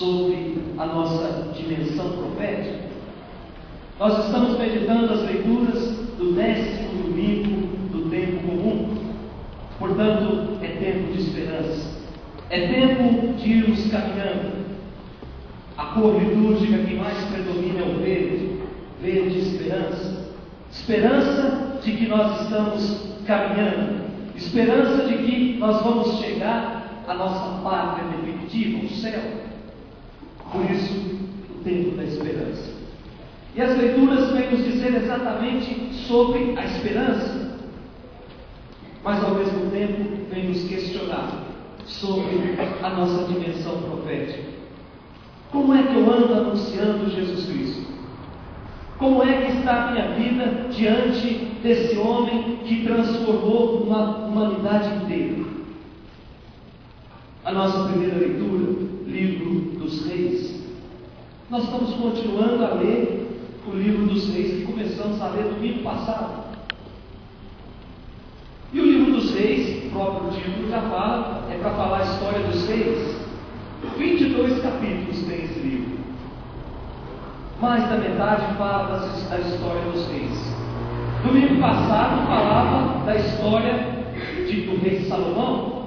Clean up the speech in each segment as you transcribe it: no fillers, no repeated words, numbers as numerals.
sobre a nossa dimensão profética. Nós estamos meditando as leituras do 10º domingo do tempo comum. Portanto, é tempo de esperança. É tempo de irmos caminhando. A cor litúrgica que mais predomina é o verde. Verde esperança. Esperança de que nós estamos caminhando. Esperança de que nós vamos chegar à nossa pátria definitiva, o céu. Por isso, o tempo da esperança. E as leituras vêm nos dizer exatamente sobre a esperança, mas ao mesmo tempo vem nos questionar sobre a nossa dimensão profética. Como é que eu ando anunciando Jesus Cristo? Como é que está a minha vida diante desse homem que transformou uma humanidade inteira? A nossa primeira leitura, livro dos Reis. Nós estamos continuando a ler o livro dos Reis que começamos a ler domingo passado. E o livro dos Reis, o próprio título já fala, é para falar a história dos reis. 22 capítulos tem esse livro. Mais da metade fala da história dos reis. Domingo passado falava da história do rei Salomão,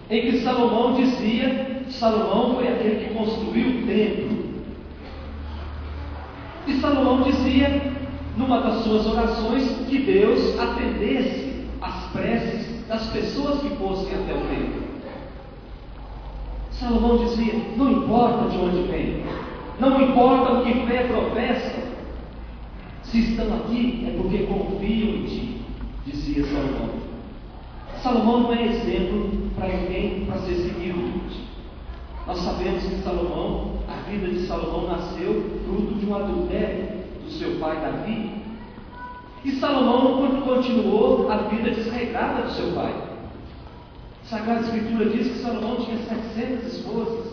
em que Salomão dizia que Salomão foi aquele que construiu o templo. E Salomão dizia, numa das suas orações, que Deus atendesse às preces das pessoas que fossem até o templo. Salomão dizia, não importa de onde vem, não importa o que fé professa, se estão aqui é porque confiam em ti, dizia Salomão. Salomão não é exemplo para ninguém para ser seguido. Nós sabemos que Salomão, a vida de Salomão nasceu fruto de um adultério do seu pai Davi. E Salomão continuou a vida desregrada do seu pai. A Sagrada Escritura diz que Salomão tinha 700 esposas.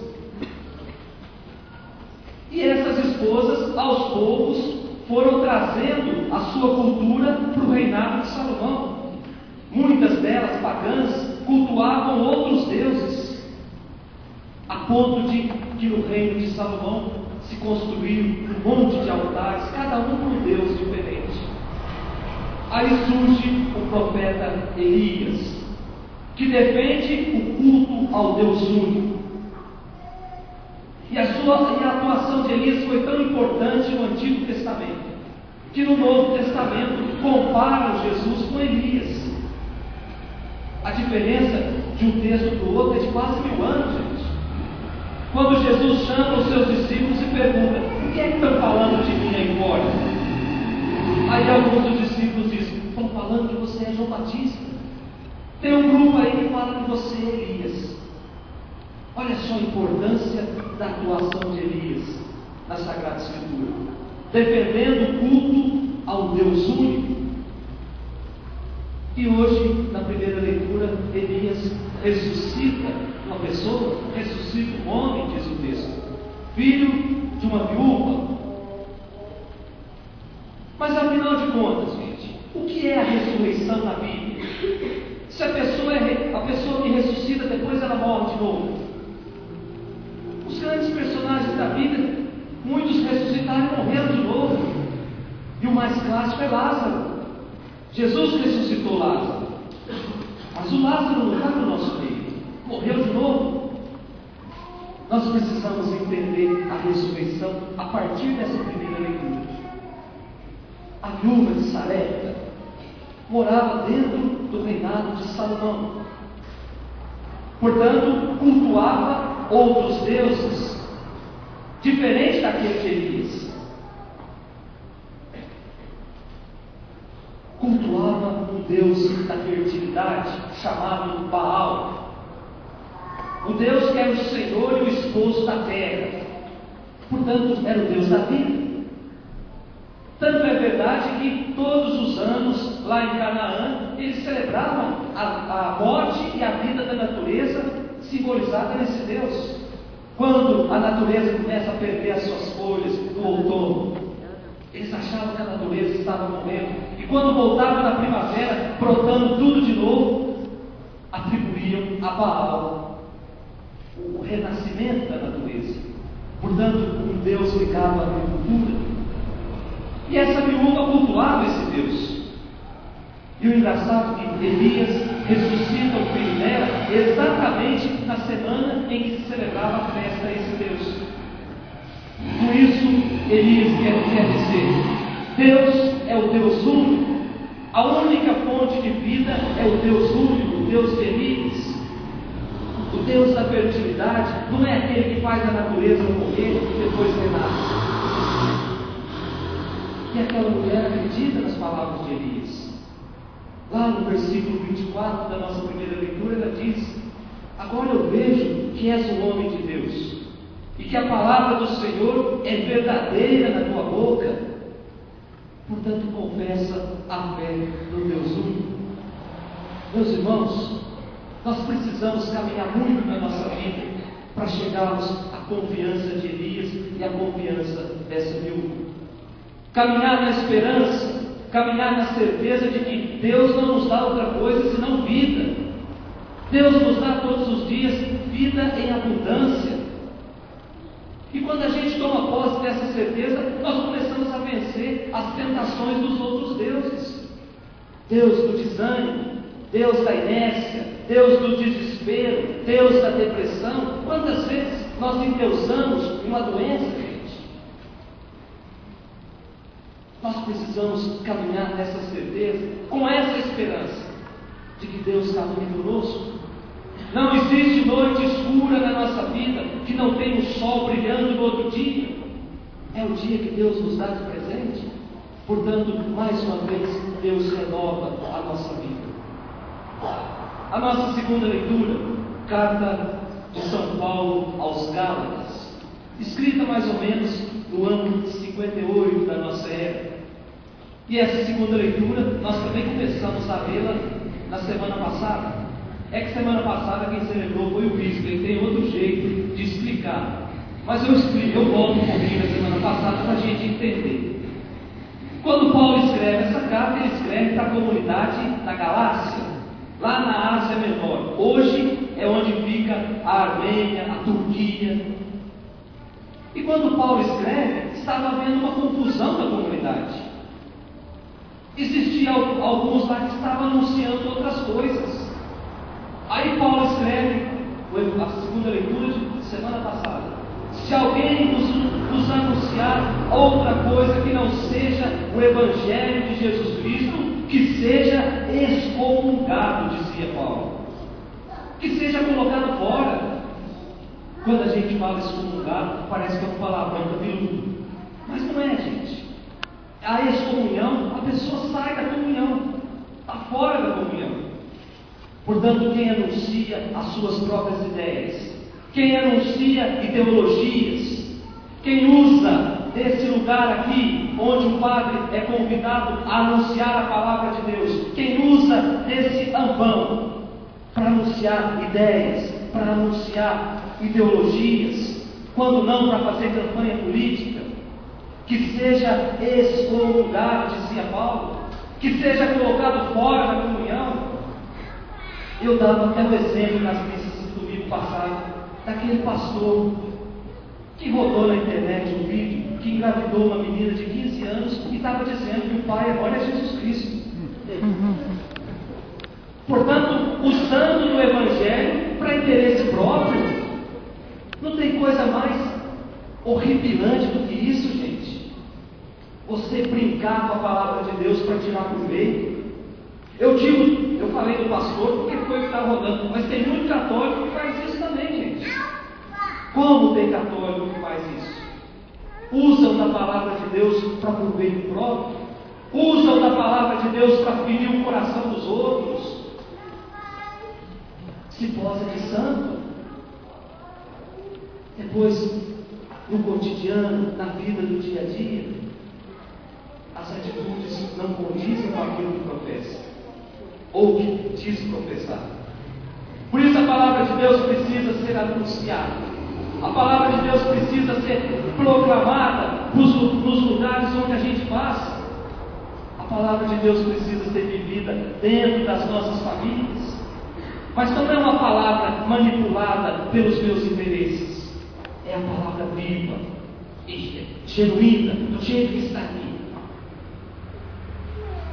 E essas esposas, aos poucos, foram trazendo a sua cultura para o reinado de Salomão. Muitas delas, pagãs, cultuavam outros deuses, a ponto de que no reino de Salomão se construiu um monte de altares, cada um com um Deus diferente. Aí surge o profeta Elias, que defende o culto ao Deus único. E a atuação de Elias foi tão importante no Antigo Testamento, que no Novo Testamento comparam Jesus com Elias. A diferença de um texto para o outro é de quase 1000 anos, gente. Quando Jesus chama os seus discípulos e pergunta, o que é que estão falando de mim aí fora? Aí alguns dos discípulos dizem, estão falando que você é João Batista. Tem um grupo aí que fala que você é Elias. Olha só a importância da atuação de Elias na Sagrada Escritura, defendendo o culto ao Deus único. E hoje, na primeira leitura, Elias ressuscita uma pessoa, ressuscita um homem, diz o texto, filho de uma viúva. Mas afinal de contas, gente, o que é a ressurreição na Bíblia? Se a pessoa que ressuscita depois ela morre de novo. Os grandes personagens da Bíblia, muitos ressuscitaram e morreram de novo. E o mais clássico é Lázaro. Jesus ressuscitou Lázaro, mas o Lázaro não está no nosso meio, morreu de novo. Nós precisamos entender a ressurreição a partir dessa primeira leitura. A viúva de Sarepta morava dentro do reinado de Salomão, portanto cultuava outros deuses, diferente daquele de Elias. Cultuava um deus da fertilidade, chamado Baal, o Deus que era o Senhor e o esposo da terra, portanto era o Deus da vida. Tanto é verdade que todos os anos, lá em Canaã, eles celebravam a morte e a vida da natureza, simbolizada nesse Deus. Quando a natureza começa a perder as suas folhas no outono, eles achavam que a natureza estava morrendo. E quando voltava na primavera, brotando tudo de novo, atribuíam a Baal o renascimento da natureza. Portanto, um Deus ligado à agricultura. E essa viúva cultuava esse Deus. E o engraçado é que Elias ressuscita o filho dela exatamente na semana em que se celebrava a festa a esse Deus. Com isso, Elias quer dizer: Deus é o Deus único. A única fonte de vida é o Deus único, o Deus de Elias. O Deus da fertilidade não é aquele que faz a natureza morrer e depois renasce. E aquela mulher acredita nas palavras de Elias. Lá no versículo 24 da nossa primeira leitura, ela diz: agora eu vejo que és um homem de Deus, e que a palavra do Senhor é verdadeira na tua boca. Portanto, confessa a fé do Deus único. Meus irmãos, nós precisamos caminhar muito na nossa vida para chegarmos à confiança de Elias e à confiança dessa viúva. Caminhar na esperança, caminhar na certeza de que Deus não nos dá outra coisa senão vida. Deus nos dá todos os dias vida em abundância. E quando a gente toma posse dessa certeza, nós começamos a vencer as tentações dos outros deuses. Deus do desânimo, Deus da inércia, Deus do desespero, Deus da depressão. Quantas vezes nós endeusamos uma doença, gente? Nós precisamos caminhar nessa certeza, com essa esperança de que Deus caminha conosco. Não existe noite escura na nossa vida que não tenha o sol brilhando no outro dia. É o dia que Deus nos dá de presente. Portanto, mais uma vez, Deus renova a nossa vida. A nossa segunda leitura, carta de São Paulo aos Gálatas, escrita mais ou menos no ano 58 da nossa era. E essa segunda leitura, nós também começamos a lê-la na semana passada. É que semana passada quem celebrou foi o bispo, ele tem outro jeito de explicar. Mas eu volto um pouquinho da semana passada para a gente entender. Quando Paulo escreve essa carta, ele escreve para a comunidade da Galácia, lá na Ásia Menor. Hoje é onde fica a Armênia, a Turquia. E quando Paulo escreve, estava havendo uma confusão na comunidade. Existiam alguns lá que estavam anunciando outras coisas. Aí Paulo escreve, a segunda leitura de semana passada: se alguém nos anunciar outra coisa que não seja o Evangelho de Jesus Cristo, que seja excomungado, dizia Paulo, que seja colocado fora. Quando a gente fala excomungado, parece que é um palavrão cabeludo, mas não é, gente. A excomunhão, a pessoa sai da comunhão, está fora da comunhão. Portanto, quem anuncia as suas próprias ideias, quem anuncia ideologias, quem usa desse lugar aqui, onde o padre é convidado a anunciar a palavra de Deus, quem usa desse ampão para anunciar ideias, para anunciar ideologias, quando não para fazer campanha política, que seja excomungado, dizia Paulo, que seja colocado fora da comunhão. Eu dava até o exemplo nas missas do domingo passado, daquele pastor que rodou na internet um vídeo, que engravidou uma menina de 15 anos e estava dizendo que o pai agora é Jesus Cristo. Portanto, usando do Evangelho para interesse próprio. Não tem coisa mais horripilante do que isso, gente. Você brincar com a palavra de Deus para tirar proveito. Eu falei do pastor porque foi o que está rodando, mas tem muito católico que faz isso também, gente. Como tem católico que faz isso? Usam da palavra de Deus para proveito próprio, usam da palavra de Deus para ferir o coração dos outros, se posa de santo. Depois, no cotidiano, na vida do dia a dia, as atitudes não condizem com aquilo que professa ou que diz professar. Por isso a palavra de Deus precisa ser anunciada, a palavra de Deus precisa ser proclamada nos lugares onde a gente passa. A palavra de Deus precisa ser vivida dentro das nossas famílias, mas não é uma palavra manipulada pelos meus interesses, é a palavra viva viva e genuína do jeito que está aqui.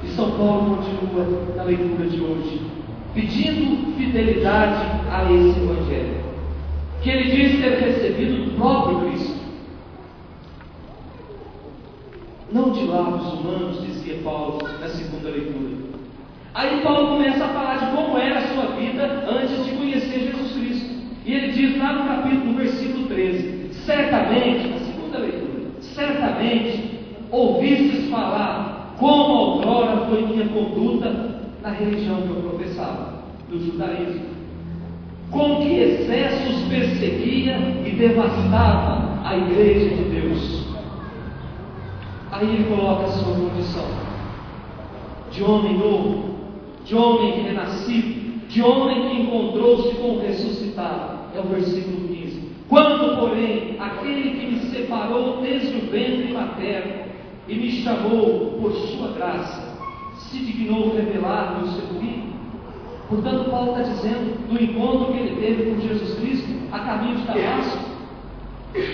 E São Paulo continua na leitura de hoje, pedindo fidelidade a esse Evangelho, que ele diz ter recebido do próprio Cristo. Não de lábios humanos, dizia Paulo na segunda leitura. Aí Paulo começa a falar de como era a sua vida antes de conhecer Jesus Cristo. E ele diz lá no capítulo, no versículo 13: certamente, na segunda leitura, certamente ouvistes falar como outrora foi minha conduta na religião que eu professava, do judaísmo, com que excessos perseguia e devastava a igreja de Deus. Aí ele coloca a sua condição de homem novo, de homem renascido, de homem que encontrou-se com o ressuscitado. É o versículo 15. Quando, porém, aquele que me separou desde o ventre materno e me chamou por sua graça, se dignou revelar-me o seu Filho. Portanto, Paulo está dizendo do encontro que ele teve com Jesus Cristo a caminho de Damasco,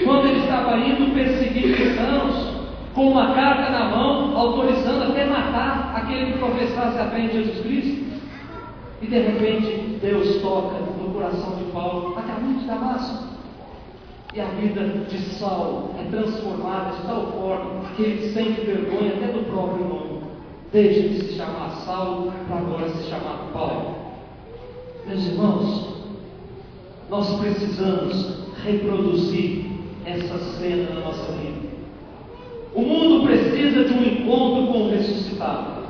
quando ele estava indo perseguir cristãos, com uma carta na mão, autorizando até matar aquele que professasse a fé em Jesus Cristo. E de repente Deus toca no coração de Paulo a caminho de Damasco, e a vida de Saulo é transformada de tal forma que ele sente vergonha até do próprio nome. Deixa de se chamar Saulo para agora se chamar Paulo. Meus irmãos, nós precisamos reproduzir essa cena na nossa vida. O mundo precisa de um encontro com o ressuscitado.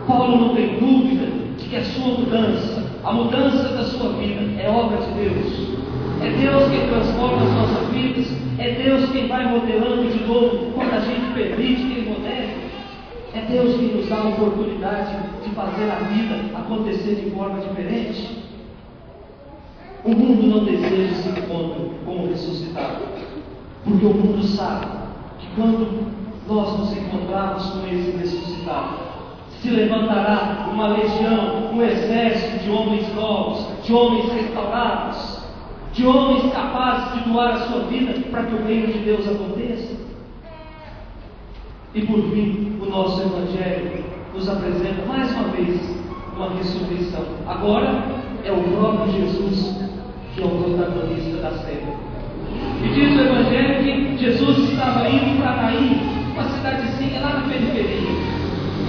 Paulo não tem dúvida de que a sua mudança, a mudança da sua vida, é obra de Deus. É Deus quem transforma as nossas vidas. É Deus quem vai modelando de novo quando a gente permite que Ele modele. É Deus quem nos dá a oportunidade de fazer a vida acontecer de forma diferente. O mundo não deseja esse encontro com o ressuscitado, porque o mundo sabe que quando nós nos encontrarmos com esse ressuscitado, se levantará uma legião, um exército de homens novos, de homens restaurados, de homens capazes de doar a sua vida para que o reino de Deus aconteça. E por fim, o nosso Evangelho nos apresenta mais uma vez uma ressurreição. Agora é o próprio Jesus que é o protagonista da cena. E diz o Evangelho que Jesus estava indo para Naim, uma cidadezinha lá na periferia,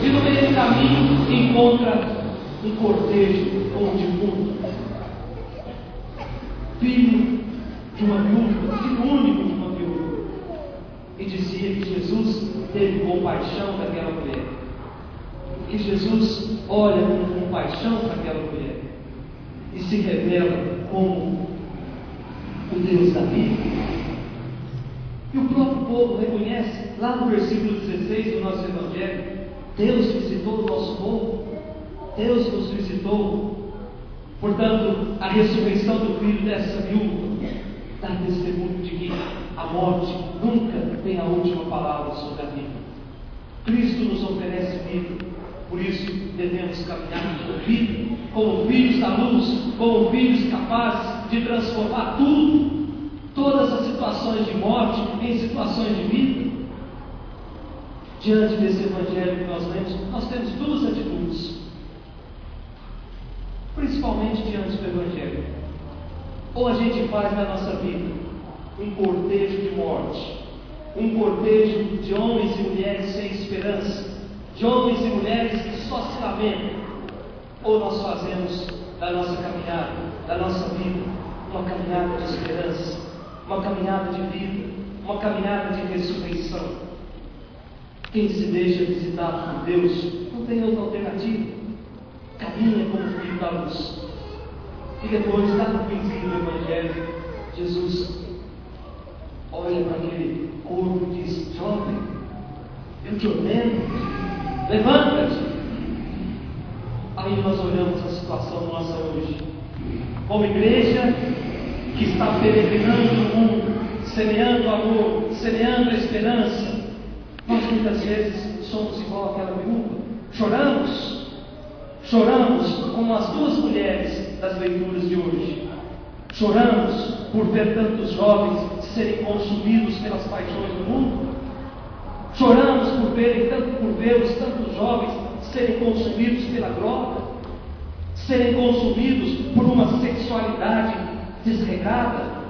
e no meio do caminho encontra um cortejo com um defunto, filho de uma viúva, filho único de uma viúva. E dizia que Jesus teve compaixão daquela mulher. E Jesus olha com compaixão para aquela mulher e se revela como o Deus da vida. E o próprio povo reconhece, lá no versículo 16 do nosso Evangelho, Deus visitou o nosso povo, Deus nos visitou. Portanto, a ressurreição do filho dessa viúva dá testemunho de que a morte nunca tem a última palavra sobre a vida. Cristo nos oferece vida, por isso devemos caminhar com vida, como filhos da luz, como filhos capazes de transformar tudo, todas as situações de morte em situações de vida. Diante desse Evangelho que nós lemos, nós temos duas atitudes, principalmente diante do Evangelho. Ou a gente faz na nossa vida um cortejo de morte, um cortejo de homens e mulheres sem esperança, de homens e mulheres que só se lamentam, ou nós fazemos da nossa caminhada, da nossa vida, uma caminhada de esperança, uma caminhada de vida, uma caminhada de ressurreição. Quem se deixa visitar por Deus não tem outra alternativa, caminha como filho da luz. E depois, lá no finzinho do Evangelho, Jesus olha para aquele corpo e diz: jovem, eu te ordeno, levanta-te. Aí nós olhamos a situação nossa hoje, como igreja que está peregrinando no mundo, semeando amor, semeando a esperança. Nós muitas vezes somos igual àquela viúva, choramos como as duas mulheres das leituras de hoje, choramos por ver tantos jovens serem consumidos pelas paixões do mundo. Choramos por ver os tantos jovens serem consumidos pela droga, serem consumidos por uma sexualidade desregrada.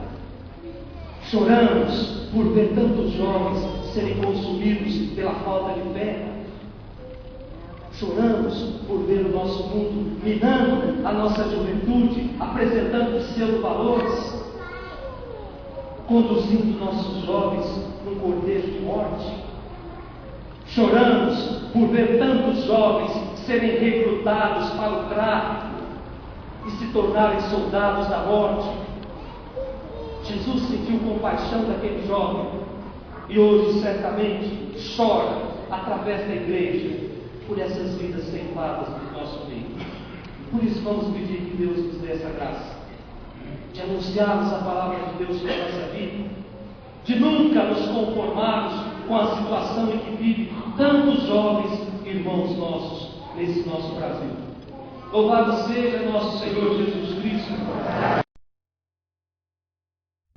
Choramos por ver tantos jovens serem consumidos pela falta de fé. Choramos por ver o nosso mundo minando a nossa juventude, apresentando pseudo-valores, conduzindo nossos jovens num cortejo de morte. Choramos por ver tantos jovens serem recrutados para o tráfico e se tornarem soldados da morte. Jesus sentiu compaixão daquele jovem e hoje certamente chora através da igreja por essas vidas ceifadas do nosso meio. Por isso vamos pedir que Deus nos dê essa graça de anunciarmos a palavra de Deus sobre a nossa vida, de nunca nos conformarmos com a situação em que vivem tantos jovens irmãos nossos nesse nosso Brasil. Louvado seja nosso Senhor